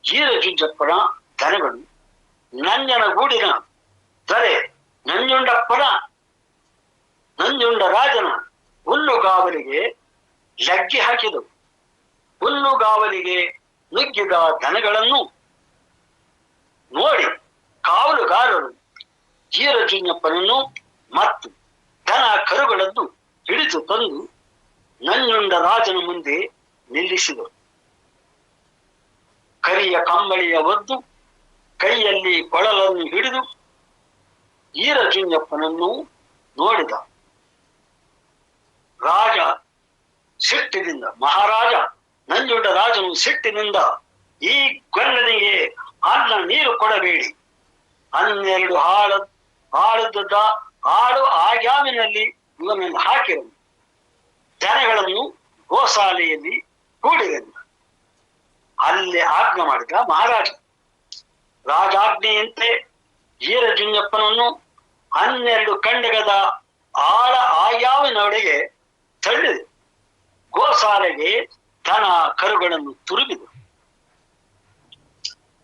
ಜೀರಜುಂಜಪ್ಪನ ದನಗಳು ನಂಜನಗೂಡಿನ ದೊರೆ ನಂಜುಂಡಪ್ಪನ ನಂಜುಂಡರಾಜನ ಹುಲ್ಲುಗಾವಲಿಗೆ ಲಗ್ಗೆ ಹಾಕಿದವು. ಹುಲ್ಲುಗಾವಲಿಗೆ ನುಗ್ಗಿದ ದನಗಳನ್ನು ನೋಡಿ ಕಾವಲುಗಾರರು ಜೀರಜುಂಜಪ್ಪನನ್ನು ಮತ್ತು ದನ ಕರುಗಳನ್ನು ಹಿಡಿದು ತಂದು ನಂಜುಂಡರಾಜನ ಮುಂದೆ ನಿಲ್ಲಿಸಿದರು. ಕರಿಯ ಕಂಬಳಿಯ ಒದ್ದು ಕೈಯಲ್ಲಿ ಕೊಳಲನ್ನು ಹಿಡಿದು ಜೀರಜುಂಜಪ್ಪನನ್ನು ನೋಡಿದ. ರಾಜ ಸಿಟ್ಟಿನಿಂದ, ಮಹಾರಾಜ ನಂಜುಂಡರಾಜನು ಸಿಟ್ಟಿನಿಂದ, ಈ ಗೊಲ್ಲನಿಗೆ ಅನ್ನ ನೀರು ಕೊಡಬೇಡಿ, 12 ಆಳು ಆಗ್ಯಾವಿನಲ್ಲಿ ಇವನನ್ನು ಹಾಕಿರನು, ಜನಗಳನ್ನು ಗೋಸಾಲೆಯಲ್ಲಿ ಕೂಡಿದನು. ಅಲ್ಲಿ ಆಜ್ಞೆ ಮಾಡಿದ ಮಹಾರಾಜ. ರಾಜಾಜ್ಞೆಯಂತೆ ಜೀರಜುಂಜಪ್ಪನನ್ನು 12 ಖಂಡಗದ ಆಳ ಆಗ್ಯಾವಿನೊಳಗೆ ತಳ್ಳಿದೆ. ಗೋಸಾಲೆಗೆ ದನ ಕರುಗಳನ್ನು ತುರುಗಿದು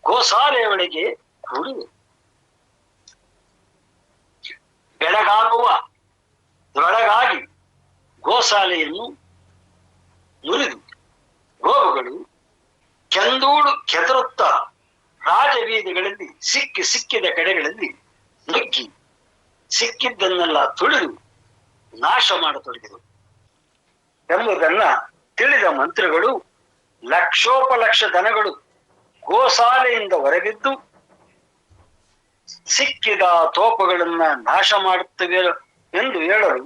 ಗೋಸಾಲೆಯೊಳಗೆ ಕೂಡಿದೆ. ಬೆಳಗಾಗುವದರೊಳಗಾಗಿ ಗೋಸಾಲೆಯನ್ನು ಮುರಿದು ಗೋವುಗಳು ಕೆದರುತ್ತಾ ರಾಜಬೀದಿಗಳಲ್ಲಿ ಸಿಕ್ಕಿದ ಕಡೆಗಳಲ್ಲಿ ನುಗ್ಗಿ ಸಿಕ್ಕಿದ್ದನ್ನೆಲ್ಲ ತುಳಿದು ನಾಶ ಮಾಡತೊಡಗಿದರು ಎಂಬುದನ್ನ ತಿಳಿದ ಮಂತ್ರಿಗಳು ಲಕ್ಷೋಪಲಕ್ಷ ದನಗಳು ಗೋಸಾಲೆಯಿಂದ ಹೊರಬಿದ್ದು ಸಿಕ್ಕಿದ ತೋಪುಗಳನ್ನ ನಾಶ ಮಾಡುತ್ತವೆ ಎಂದು ಹೇಳಲು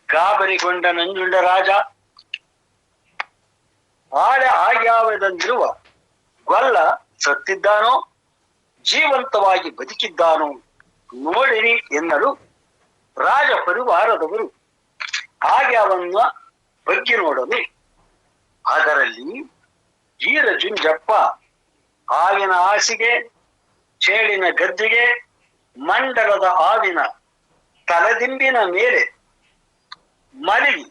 ಗಾಬರಿಗೊಂಡ ನಂಜುಂಡರಾಜ ಆಗ್ಯಾವದಂದಿರುವ ಗೊಲ್ಲ ಸತ್ತಿದ್ದಾನೋ ಜೀವಂತವಾಗಿ ಬದುಕಿದ್ದಾನೋ ನೋಡಿರಿ ಎನ್ನಲು ರಾಜ ಪರಿವಾರದವರು ಆಗ್ಯಾವನ್ನ ಬಗ್ಗೆ ನೋಡಲು ಅದರಲ್ಲಿ ಜೀರಜುಂಜಪ್ಪ ಆವಿನ ಹಾಸಿಗೆ, ಚೇಳಿನ ಗದ್ದಿಗೆ, ಮಂಡಲದ ಆವಿನ ತಲೆದಿಂಬಿನ ಮೇಲೆ ಮಲಗಿ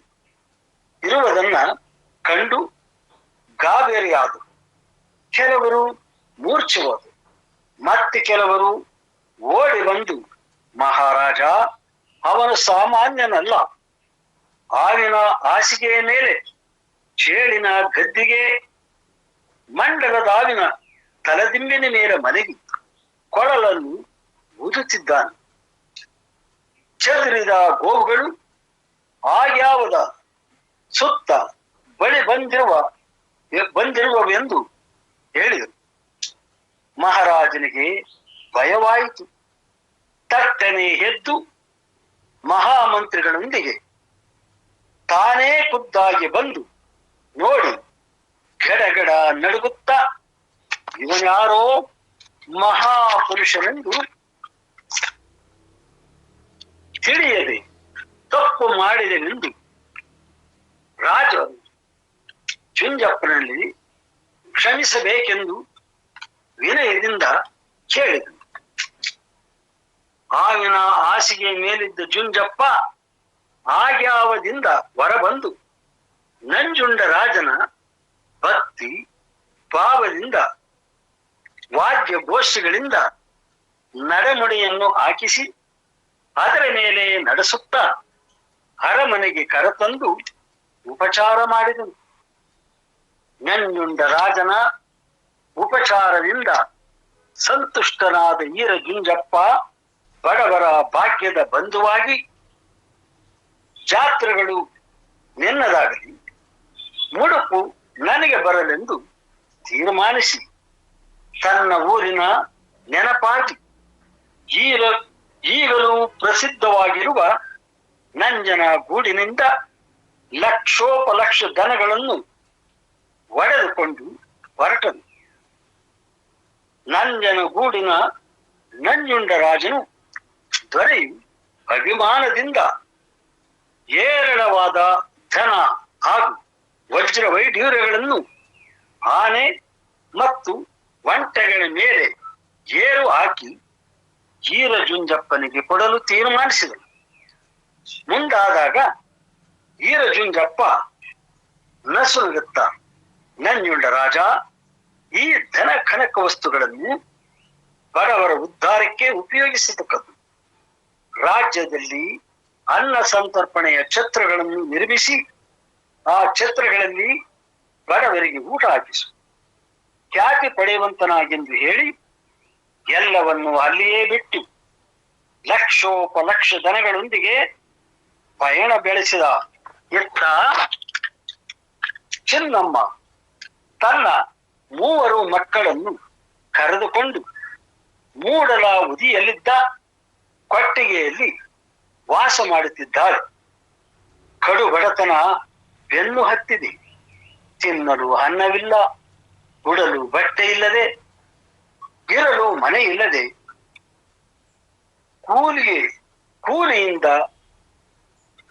ಇರುವುದನ್ನ ಕಂಡು ಗಾಬರಿಯಾದರು. ಕೆಲವರು ಮೂರ್ಛೆ ಹೋದರು. ಮತ್ತೆ ಕೆಲವರು ಓಡಿ ಬಂದು, ಮಹಾರಾಜ, ಅವನು ಸಾಮಾನ್ಯನಲ್ಲ, ಆವಿನ ಹಾಸಿಗೆಯ ಮೇಲೆ, ಚೇಳಿನ ಗದ್ದಿಗೆ, ಮಂಡಲದ ಆವಿನ ತಲೆದಿಂಬಿನ ಮೇಲೆ ಮಲಗಿ ಕೊಳಲನ್ನು ಊದುತ್ತಿದ್ದಾನೆ. ಚದುರಿದ ಗೋವುಗಳು ಆಗ್ಯಾವದ ಸುತ್ತ ಬಳಿ ಬಂದಿರುವವೆಂದು ಹೇಳಿದರು. ಮಹಾರಾಜನಿಗೆ ಭಯವಾಯಿತು. ತಟ್ಟನೆ ಎದ್ದು ಮಹಾಮಂತ್ರಿಗಳೊಂದಿಗೆ ತಾನೇ ಖುದ್ದಾಗಿ ಬಂದು ನೋಡಿ ಗಡಗಡ ನಡುಗುತ್ತಾ, ಇವನ್ಯಾರೋ ಮಹಾಪುರುಷನೆಂದು ತಿಳಿಯದೆ ತಪ್ಪು ಮಾಡಿದೆನೆಂದು ರಾಜ ಜುಂಜಪ್ಪನಲ್ಲಿ ಕ್ಷಮಿಸಬೇಕೆಂದು ವಿನಯದಿಂದ ಕೇಳಿದನು. ಆವಿನ ಹಾಸಿಗೆ ಮೇಲಿದ್ದ ಜುಂಜಪ್ಪ ಆಗ್ಯಾವದಿಂದ ಹೊರಬಂದು ನಂಜುಂಡರಾಜನ ಭಕ್ತಿ ಭಾವದಿಂದ ವಾದ್ಯ ಘೋಷಗಳಿಂದ ನಡೆನುಡಿಯನ್ನು ಹಾಕಿಸಿ ಅದರ ಮೇಲೆ ನಡೆಸುತ್ತಾ ಅರಮನೆಗೆ ಕರೆತಂದು ಉಪಚಾರ ಮಾಡಿದನು. ನಂಜುಂಡರಾಜನ ಉಪಚಾರದಿಂದ ಸಂತುಷ್ಟನಾದ ಜೀರಜುಂಜಪ್ಪ ಬಡವರ ಭಾಗ್ಯದ ಬಂಧುವಾಗಿ ಜಾತ್ರೆಗಳು ನಿನ್ನದಾಗಲಿ, ಮುಡುಪು ನನಗೆ ಬರಲೆಂದು ತೀರ್ಮಾನಿಸಿ ತನ್ನ ಊರಿನ ನೆನಪಾಗಿ ಈಗಲೂ ಪ್ರಸಿದ್ಧವಾಗಿರುವ ನಂಜನಗೂಡಿನಿಂದ ಲಕ್ಷೋಪಲಕ್ಷ ದನಗಳನ್ನು ಒಡೆದುಕೊಂಡು ಹೊರಟನು. ನಂಜನಗೂಡಿನ ನಂಜುಂಡರಾಜನು ದೊರೆಯು ಅಭಿಮಾನದಿಂದ ಏರಳವಾದ ಧನ ಹಾಗೂ ವಜ್ರ ವೈಢೂರ್ಯಗಳನ್ನು ಆನೆ ಮತ್ತು ಒಂಟೆಗಳ ಮೇಲೆ ಏರು ಹಾಕಿ ಜೀರಜುಂಜಪ್ಪನಿಗೆ ಕೊಡಲು ತೀರ್ಮಾನಿಸಿದನು. ಮುಂದಾದಾಗ ಜೀರಜುಂಜಪ್ಪ ನಸುಗುತ್ತ, ನಂಜುಂಡರಾಜ, ಈ ಧನ ಕನಕ ವಸ್ತುಗಳನ್ನು ಬಡವರ ಉದ್ಧಾರಕ್ಕೆ ಉಪಯೋಗಿಸತಕ್ಕದ್ದು. ರಾಜ್ಯದಲ್ಲಿ ಅನ್ನ ಸಂತರ್ಪಣೆಯ ಛತ್ರಗಳನ್ನು ನಿರ್ಮಿಸಿ ಆ ಛತ್ರಗಳಲ್ಲಿ ಬಡವರಿಗೆ ಊಟ ಹಾಕಿಸು, ಖ್ಯಾತಿ ಪಡೆಯುವಂತನಾಗೆಂದು ಹೇಳಿ ಎಲ್ಲವನ್ನು ಅಲ್ಲಿಯೇ ಬಿಟ್ಟು ಲಕ್ಷೋಪಲಕ್ಷ ದನಗಳೊಂದಿಗೆ ಪಯಣ ಬೆಳೆಸಿದ. ಇತ್ತ ಚಿನ್ನಮ್ಮ ತನ್ನ 3 ಮಕ್ಕಳನ್ನು ಕರೆದುಕೊಂಡು ಮೂಡಲ ಉದಿಯಲ್ಲಿದ್ದ ಕೊಟ್ಟಿಗೆಯಲ್ಲಿ ವಾಸ ಮಾಡುತ್ತಿದ್ದಾಳೆ. ಕಡು ಬಡತನ ಬೆನ್ನು ಹತ್ತಿದೆ. ತಿನ್ನಲು ಅನ್ನವಿಲ್ಲ, ಉಡಲು ಬಟ್ಟೆ ಇಲ್ಲದೆ, ಇರಲು ಮನೆ ಇಲ್ಲದೆ, ಕೂಲಿಯಿಂದ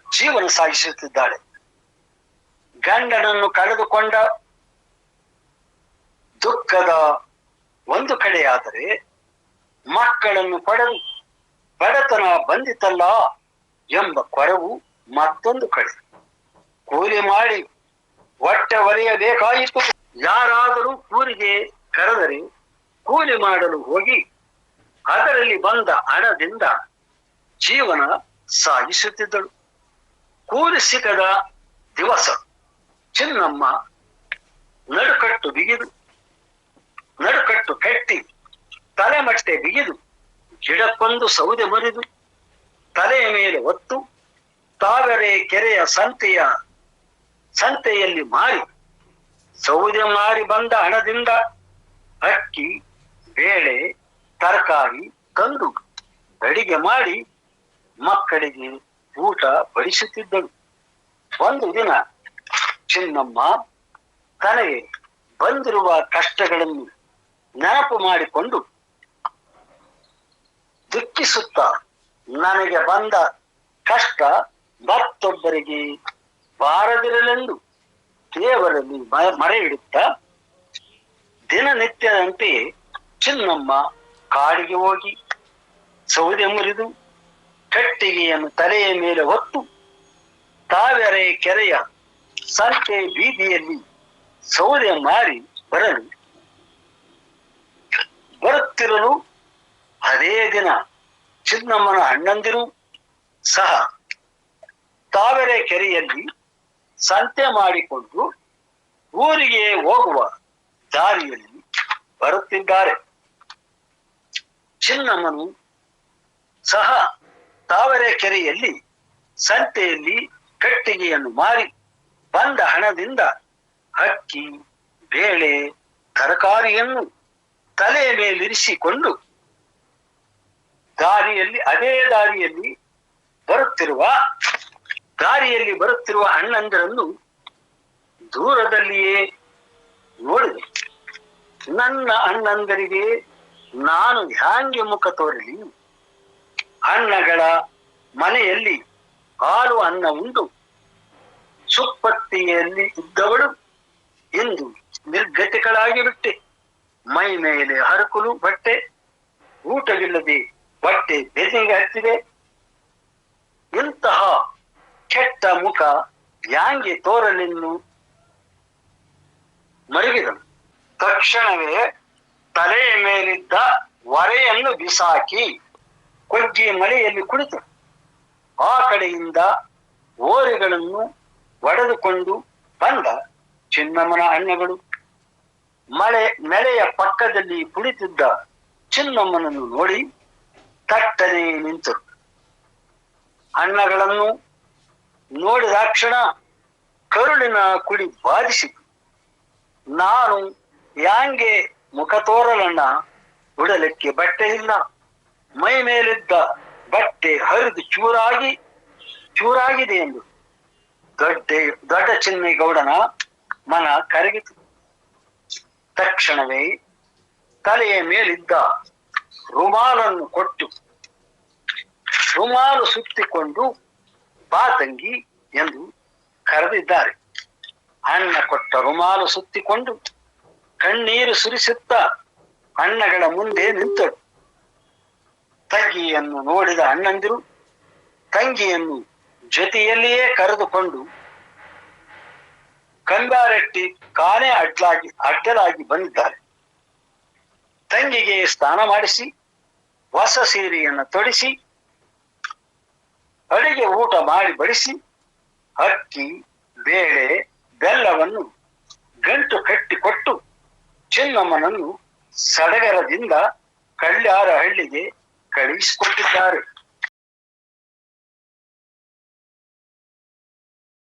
ಜೀವನ ಸಾಗಿಸುತ್ತಿದ್ದಾಳೆ. ಗಂಡನನ್ನು ಕಳೆದುಕೊಂಡ ದುಃಖದ ಒಂದು ಕಡೆಯಾದರೆ, ಮಕ್ಕಳನ್ನು ಪಡೆದು ಬಡತನ ಬಂದಿತಲ್ಲ ಎಂಬ ಕೊರವು ಮತ್ತೊಂದು ಕಡೆ. ಕೂಲಿ ಮಾಡಿ ಹೊಟ್ಟೆ ಒಲೆಯಬೇಕಾಯಿತು. ಯಾರಾದರೂ ಕೂಲಿಗೆ ಕರೆದರೆ ಕೂಲಿ ಮಾಡಲು ಹೋಗಿ ಅದರಲ್ಲಿ ಬಂದ ಹಣದಿಂದ ಜೀವನ ಸಾಗಿಸುತ್ತಿದ್ದಳು. ಕೂಲಿ ಸಿಗದ ದಿವಸ ಚಿನ್ನಮ್ಮ ನಡುಕಟ್ಟು ಕಟ್ಟಿ ತಲೆಮಟ್ಟೆ ಬಿಗಿದು ಗಿಡಕ್ಕೊಂದು ಸೌದೆ ಮುರಿದು ತಲೆಯ ಮೇಲೆ ಹೊತ್ತು ತಾವರೆ ಕೆರೆಯ ಸಂತೆಯಲ್ಲಿ ಮಾರಿ ಸೌದೆ ಮಾರಿ ಬಂದ ಹಣದಿಂದ ಅಕ್ಕಿ, ಬೇಳೆ, ತರಕಾರಿ ತಂದು ಅಡಿಗೆ ಮಾಡಿ ಮಕ್ಕಳಿಗೆ ಊಟ ಬಡಿಸುತ್ತಿದ್ದಳು. ಒಂದು ದಿನ ಚಿನ್ನಮ್ಮ ತನಗೆ ಬಂದಿರುವ ಕಷ್ಟಗಳನ್ನು ನೆನಪು ಮಾಡಿಕೊಂಡು ದುಃಖಿಸುತ್ತಾ, ನನಗೆ ಬಂದ ಕಷ್ಟ ಮತ್ತೊಬ್ಬರಿಗೆ ಬಾರದಿರಲೆಂದು ದೇವರಲ್ಲಿ ಮರೆ ಇಡುತ್ತಾ ದಿನನಿತ್ಯದಂತೆ ಚಿನ್ನಮ್ಮ ಕಾಡಿಗೆ ಹೋಗಿ ಸೌದೆ ಮುರಿದು ಕಟ್ಟಿಗೆಯನ್ನು ತಲೆಯ ಮೇಲೆ ಹೊತ್ತು ತಾವರೆ ಕೆರೆಯ ಸಂತೆ ಬೀದಿಯಲ್ಲಿ ಸೌದೆ ಮಾರಿ ಬರುತ್ತಿರಲು ಅದೇ ದಿನ ಚಿನ್ನಮ್ಮನ ಅಣ್ಣಂದಿರು ಸಹ ತಾವರೆ ಕೆರೆಯಲ್ಲಿ ಸಂತೆ ಮಾಡಿಕೊಂಡು ಊರಿಗೆ ಹೋಗುವ ದಾರಿಯಲ್ಲಿ ಬರುತ್ತಿದ್ದಾರೆ. ಚಿನ್ನಮ್ಮನು ಸಹ ತಾವರೆ ಕೆರೆಯಲ್ಲಿ ಸಂತೆಯಲ್ಲಿ ಕಟ್ಟಿಗೆಯನ್ನು ಮಾರಿ ಬಂದ ಹಣದಿಂದ ಅಕ್ಕಿ, ಬೇಳೆ, ತರಕಾರಿಯನ್ನು ತಲೆಯ ಮೇಲಿರಿಸಿಕೊಂಡು ಅದೇ ದಾರಿಯಲ್ಲಿ ಬರುತ್ತಿರುವ ಅಣ್ಣಂದಿರನ್ನು ದೂರದಲ್ಲಿಯೇ ನೋಡಿದೆ. ನನ್ನ ಅಣ್ಣಂದರಿಗೆ ನಾನು ಹ್ಯಾಂಗೆ ಮುಖ ತೋರಲಿ? ಅಣ್ಣಗಳ ಮನೆಯಲ್ಲಿ ಹಾಲು ಅನ್ನ ಉಂಡು ಸುಪ್ಪತ್ತಿಗೆಯಲ್ಲಿ ಇದ್ದವಳು ಎಂದು ನಿರ್ಗತಿಗಳಾಗಿ ಬಿಟ್ಟೆ. ಮೈ ಮೇಲೆ ಹರಕುಲು ಬಟ್ಟೆ, ಊಟವಿಲ್ಲದೆ ಬಟ್ಟೆ ಬೆನ್ನಿಗೆ ಹತ್ತಿದೆ. ಇಂತಹ ಕೆಟ್ಟ ಮುಖ ಹ್ಯಾಂಗೆ ತೋರಲೆನ್ನು ಮರುಗಿದನು. ತಕ್ಷಣವೇ ತಲೆಯ ಮೇಲಿದ್ದ ಹೊರೆಯನ್ನು ಬಿಸಾಕಿ ಕೊಗ್ಗಿ ಮಳೆಯಲ್ಲಿ ಕುಳಿತು ಆ ಕಡೆಯಿಂದ ಓರೆಗಳನ್ನು ಒಡೆದುಕೊಂಡು ಬಂದ ಚಿನ್ನಮ್ಮನ ಅಣ್ಣಗಳು ಮಳೆಯ ಪಕ್ಕದಲ್ಲಿ ಕುಳಿತಿದ್ದ ಚಿನ್ನಮ್ಮನನ್ನು ನೋಡಿ ತಟ್ಟನೆ ನಿಂತರು. ಅಣ್ಣಗಳನ್ನು ನೋಡಿದಾಕ್ಷಣ ಕರುಳಿನ ಕುಡಿ ಬಾಧಿಸಿತು. ನಾನು ಹ್ಯಾಂಗೆ ಮುಖ ತೋರಲಣ್ಣ? ಉಡಲಿಕ್ಕೆ ಬಟ್ಟೆ ಇಲ್ಲ, ಮೈ ಮೇಲಿದ್ದ ಬಟ್ಟೆ ಹರಿದು ಚೂರಾಗಿದೆ ಎಂದು ದೊಡ್ಡ ಚಿನ್ನೇಗೌಡನ ಮನ ಕರಗಿತು. ತಕ್ಷಣವೇ ತಲೆಯ ಮೇಲಿದ್ದ ರುಮಾಲನ್ನು ಕೊಟ್ಟು ರುಮಾಲು ಸುತ್ತಿಕೊಂಡು ಬಾ ತಂಗಿ ಎಂದು ಕರೆದಿದ್ದಾರೆ. ಅಣ್ಣ ಕೊಟ್ಟ ರುಮಾಲು ಸುತ್ತಿಕೊಂಡು ಕಣ್ಣೀರು ಸುರಿಸುತ್ತಾ ಅಣ್ಣಗಳ ಮುಂದೆ ನಿಂತರು. ತಂಗಿಯನ್ನು ನೋಡಿದ ಅಣ್ಣಂದಿರು ತಂಗಿಯನ್ನು ಜೊತೆಯಲ್ಲಿಯೇ ಕರೆದುಕೊಂಡು ಕಂಬಾರೆಟ್ಟಿ ಕಾನೇ ಅಡ್ಡಲಾಗಿ ಬಂದಿದ್ದಾರೆ. ತಂಗಿಗೆ ಸ್ನಾನ ಮಾಡಿಸಿ ಹೊಸ ಸೀರೆಯನ್ನು ತೊಡಿಸಿ ಅಡಿಗೆ ಊಟ ಮಾಡಿ ಬಡಿಸಿ ಅಕ್ಕಿ ಬೇಳೆ ಬೆಲ್ಲವನ್ನು ಗಂಟು ಕಟ್ಟಿಕೊಟ್ಟು ಚಿನ್ನಮ್ಮನನ್ನು ಸಡಗರದಿಂದ ಕಳ್ಯಾರ ಹಳ್ಳಿಗೆ ಕಳುಹಿಸಿಕೊಟ್ಟಿದ್ದಾರೆ.